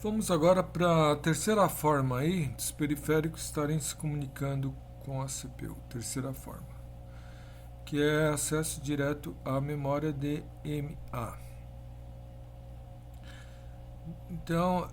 Vamos agora para a terceira forma aí dos periféricos estarem se comunicando com a CPU. Terceira forma, que é acesso direto à memória DMA. Então,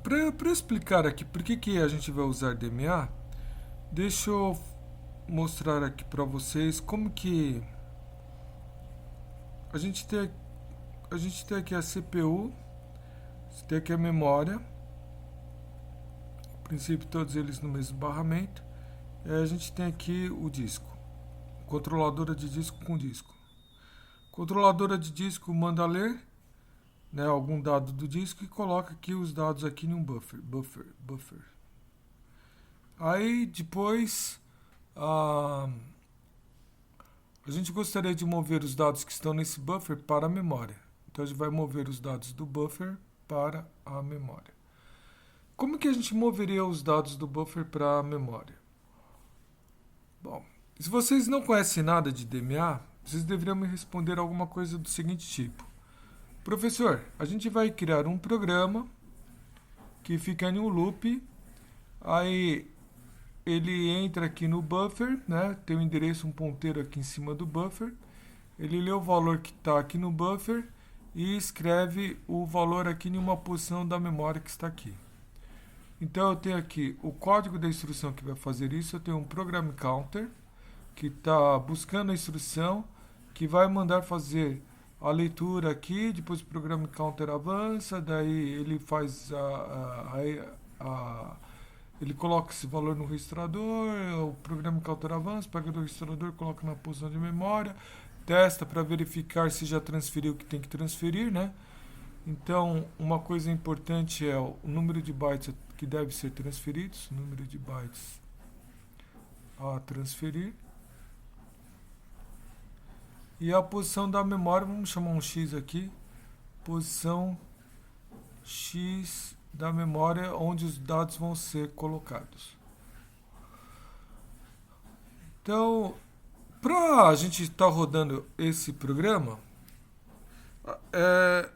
para explicar aqui por que a gente vai usar DMA, deixa eu mostrar aqui para vocês como que a gente tem, a gente tem aqui a CPU, tem aqui a memória, a princípio todos eles no mesmo barramento, e aí a gente tem aqui o disco, controladora de disco com disco. Controladora de disco manda ler, né, algum dado do disco e coloca aqui os dados aqui em um buffer. Aí depois a, a gente gostaria de mover os dados que estão nesse buffer para a memória. Então a gente vai mover os dados do buffer para a memória. Como que a gente moveria os dados do buffer para a memória? Bom, se vocês não conhecem nada de DMA, vocês deveriam me responder alguma coisa do seguinte tipo. Professor, a gente vai criar um programa que fica em um loop, aí ele entra aqui no buffer, né? Tem um endereço, um ponteiro aqui em cima do buffer, ele lê o valor que está aqui no buffer e escreve o valor aqui em uma posição da memória que está aqui. Então eu tenho aqui o código da instrução que vai fazer isso, eu tenho um program counter que está buscando a instrução que vai mandar fazer a leitura aqui, depois o programa counter avança, daí ele faz ele coloca esse valor no registrador, o programa counter avança, pega do registrador, coloca na posição de memória, testa para verificar se já transferiu o que tem que transferir, né? Então, uma coisa importante é o número de bytes que deve ser transferidos, número de bytes a transferir. E a posição da memória, vamos chamar um X aqui, posição X da memória onde os dados vão ser colocados. Então, para a gente estar rodando esse programa, é,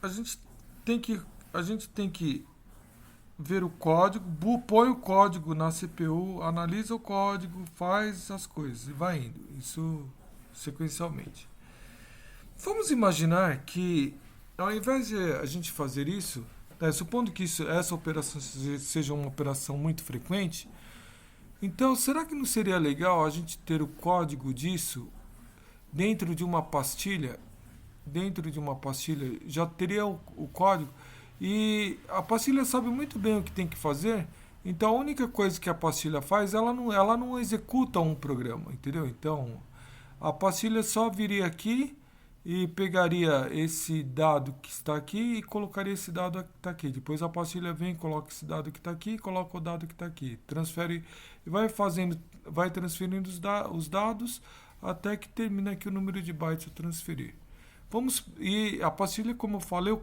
a gente tem que a gente tem que ver o código, põe o código na CPU, analisa o código, faz as coisas e vai indo. Isso sequencialmente. Vamos imaginar que, ao invés de a gente fazer isso, né, supondo que essa operação seja uma operação muito frequente, então será que não seria legal a gente ter o código disso dentro de uma pastilha? Dentro de uma pastilha já teria o código e a pastilha sabe muito bem o que tem que fazer. Então a única coisa que a pastilha faz, ela não executa um programa, entendeu? Então a pastilha só viria aqui e pegaria esse dado que está aqui e colocaria esse dado que está aqui. Depois a pastilha vem, coloca esse dado que está aqui e coloca o dado que está aqui. Transfere e vai fazendo, vai transferindo os dados até que termina aqui o número de bytes a transferir. E a pastilha, como eu falei,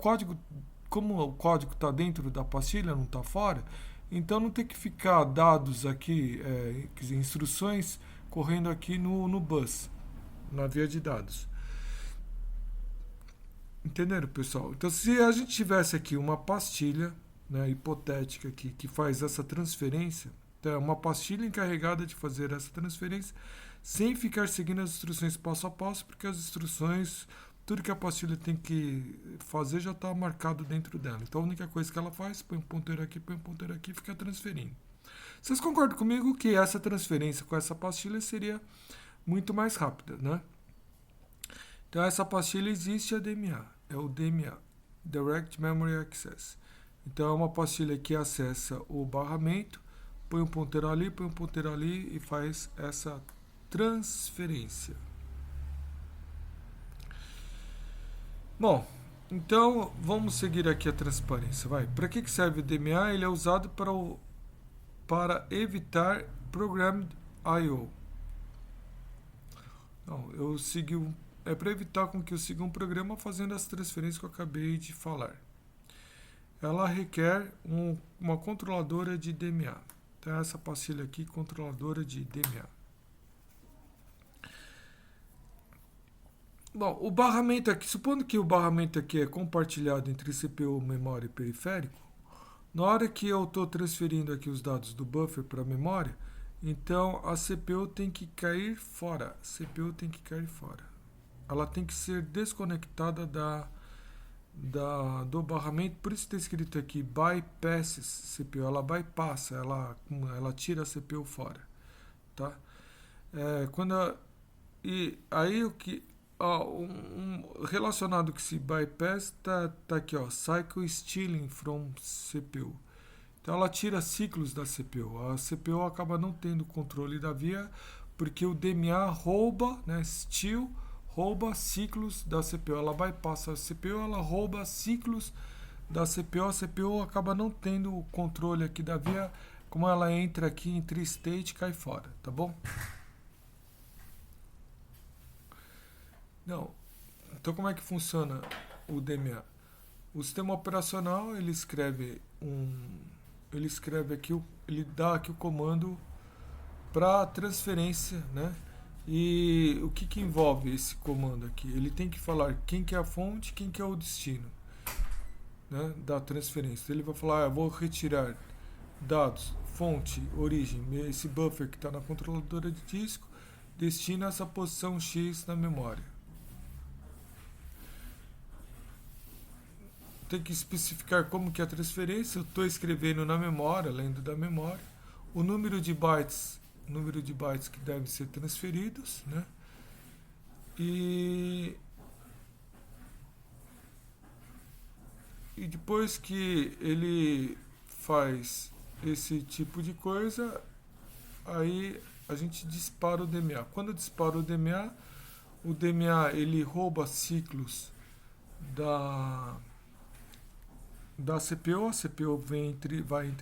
como o código está dentro da pastilha, não está fora, então não tem que ficar dados aqui, instruções correndo aqui no bus, na via de dados. Entenderam, pessoal? Então, se a gente tivesse aqui uma pastilha, né, hipotética aqui, que faz essa transferência, então é uma pastilha encarregada de fazer essa transferência, sem ficar seguindo as instruções passo a passo, porque as instruções, tudo que a pastilha tem que fazer já está marcado dentro dela. Então a única coisa que ela faz, põe um ponteiro aqui, e fica transferindo. Vocês concordam comigo que essa transferência com essa pastilha seria muito mais rápida, né? Então essa pastilha existe, a DMA, é o DMA, Direct Memory Access. Então é uma pastilha que acessa o barramento, põe um ponteiro ali e faz essa transferência. Bom, então vamos seguir aqui a transparência. Para que serve o DMA? Ele é usado para evitar Programmed I/O. Não, é para evitar com que eu siga um programa fazendo as transferências que eu acabei de falar. Ela requer uma controladora de DMA. Então essa pastilha aqui, controladora de DMA. Bom, o barramento aqui, supondo que o barramento aqui é compartilhado entre CPU, memória e periférico, na hora que eu estou transferindo aqui os dados do buffer para a memória, então a CPU tem que cair fora. A CPU tem que cair fora. Ela tem que ser desconectada do barramento, por isso está escrito aqui bypasses CPU, ela bypassa, ela tira a CPU fora, tá? E aí o que relacionado com esse bypass tá aqui, ó, cycle stealing from CPU. Então ela tira ciclos da CPU. A CPU acaba não tendo controle da via porque o DMA rouba, né, steal, rouba ciclos da CPU. Ela bypassa a CPU, ela rouba ciclos da CPU. A CPU acaba não tendo o controle aqui da via. Como ela entra aqui em tri-state, cai fora, tá bom? Não. Então como é que funciona o DMA? O sistema operacional, ele escreve aqui, ele dá aqui o comando para transferência, né? E o que envolve esse comando aqui? Ele tem que falar quem que é a fonte, quem que é o destino, né, da transferência. Ele vai falar, eu vou retirar dados, fonte, origem, esse buffer que está na controladora de disco, destina essa posição X na memória. Tem que especificar como que é a transferência, eu estou escrevendo na memória, lendo da memória, o número de bytes que devem ser transferidos, né? E depois que ele faz esse tipo de coisa, aí a gente dispara o DMA. Quando dispara o DMA ele rouba ciclos da CPU, a CPU vai em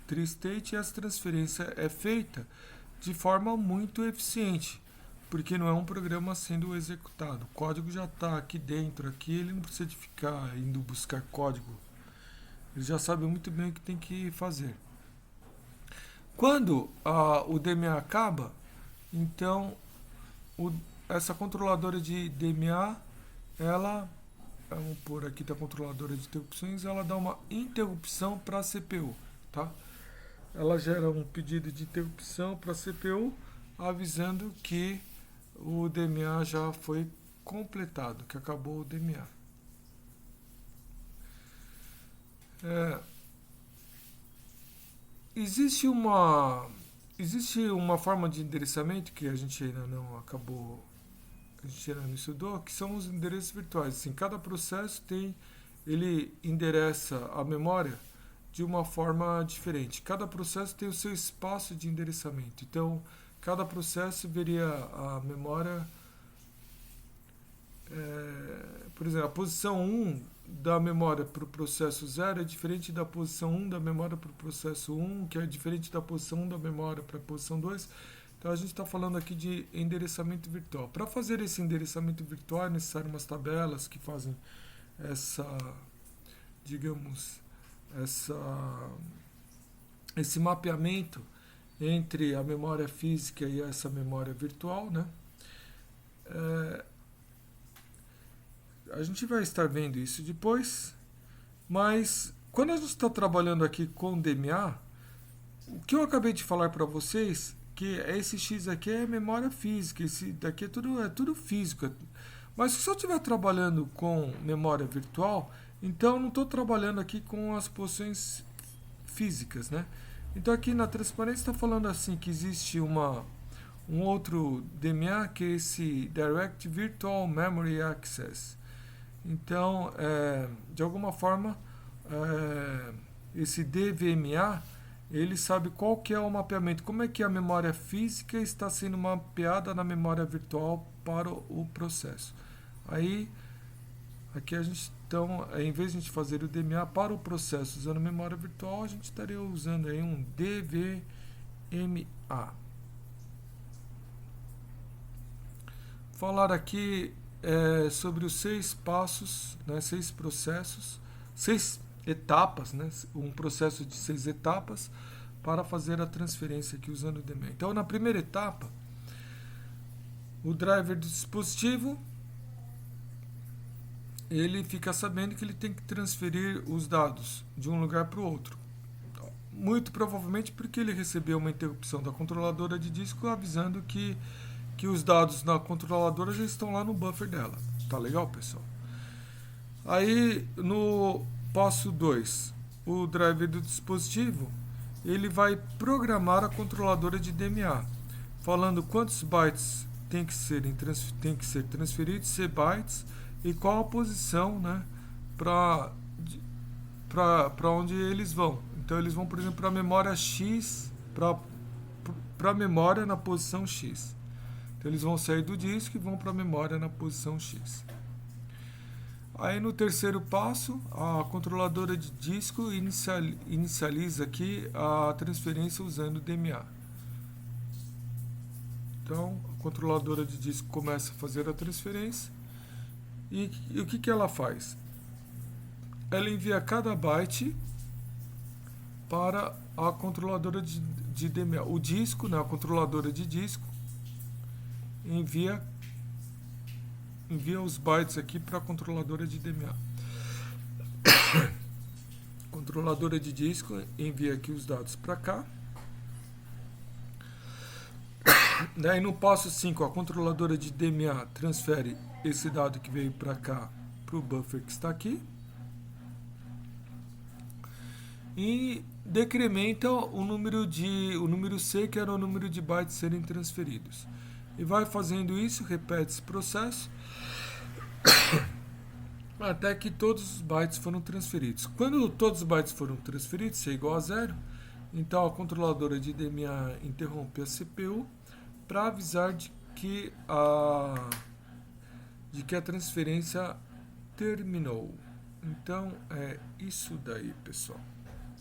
tri-state e essa transferência é feita de forma muito eficiente, porque não é um programa sendo executado. O código já está aqui dentro, ele não precisa de ficar indo buscar código. Ele já sabe muito bem o que tem que fazer. Quando o DMA acaba, então essa controladora de DMA, vamos pôr aqui da controladora de interrupções, ela dá uma interrupção para a CPU, tá? Ela gera um pedido de interrupção para a CPU, avisando que o DMA já foi completado, que acabou o DMA. Existe uma forma de endereçamento que a gente ainda não estudou, que são os endereços virtuais. Assim, cada processo ele endereça a memória de uma forma diferente. Cada processo tem o seu espaço de endereçamento. Então, cada processo veria a memória, por exemplo, a posição 1 da memória para o processo 0 é diferente da posição 1 da memória para o processo 1, que é diferente da posição 1 da memória para a posição 2. Então a gente está falando aqui de endereçamento virtual. Para fazer esse endereçamento virtual é necessário umas tabelas que fazem esse mapeamento entre a memória física e essa memória virtual, né? A gente vai estar vendo isso depois, mas quando a gente está trabalhando aqui com DMA, o que eu acabei de falar para vocês, que esse X aqui é memória física, esse daqui é tudo físico. Mas se eu estiver trabalhando com memória virtual, então não estou trabalhando aqui com as posições físicas, né? Então aqui na transparência está falando assim que existe um outro DMA que é esse Direct Virtual Memory Access. Então, de alguma forma, esse DVMA, ele sabe qual que é o mapeamento, como é que a memória física está sendo mapeada na memória virtual para o processo. Aí, aqui a gente, então, em vez de a gente fazer o DMA para o processo usando memória virtual, a gente estaria usando aí um DVMA. Falar aqui sobre os 6 passos, né, 6 processos, 6 etapas, né, um processo de 6 etapas para fazer a transferência aqui usando o DMA. Então, na primeira etapa, o driver do dispositivo ele fica sabendo que ele tem que transferir os dados de um lugar para o outro. Muito provavelmente porque ele recebeu uma interrupção da controladora de disco avisando que os dados na controladora já estão lá no buffer dela. Tá legal, pessoal? Aí no passo 2, o driver do dispositivo, ele vai programar a controladora de DMA, falando quantos bytes tem que ser transferidos, C bytes, e qual a posição, né, para onde eles vão. Então eles vão, por exemplo, para a memória X, para a memória na posição X. Então eles vão sair do disco e vão para a memória na posição X. Aí no terceiro passo, a controladora de disco inicializa aqui a transferência usando DMA. Então a controladora de disco começa a fazer a transferência e o que ela faz? Ela envia cada byte para a controladora de DMA. O disco, né, a controladora de disco, envia os bytes aqui para a controladora de DMA. Controladora de disco envia aqui os dados para cá. Daí no passo 5, a controladora de DMA transfere esse dado que veio para cá para o buffer que está aqui. E decrementa o número C, que era o número de bytes serem transferidos. E vai fazendo isso, repete esse processo, até que todos os bytes foram transferidos. Quando todos os bytes foram transferidos, C igual a 0, então a controladora de DMA interrompe a CPU para avisar de que a transferência terminou. Então é isso daí, pessoal.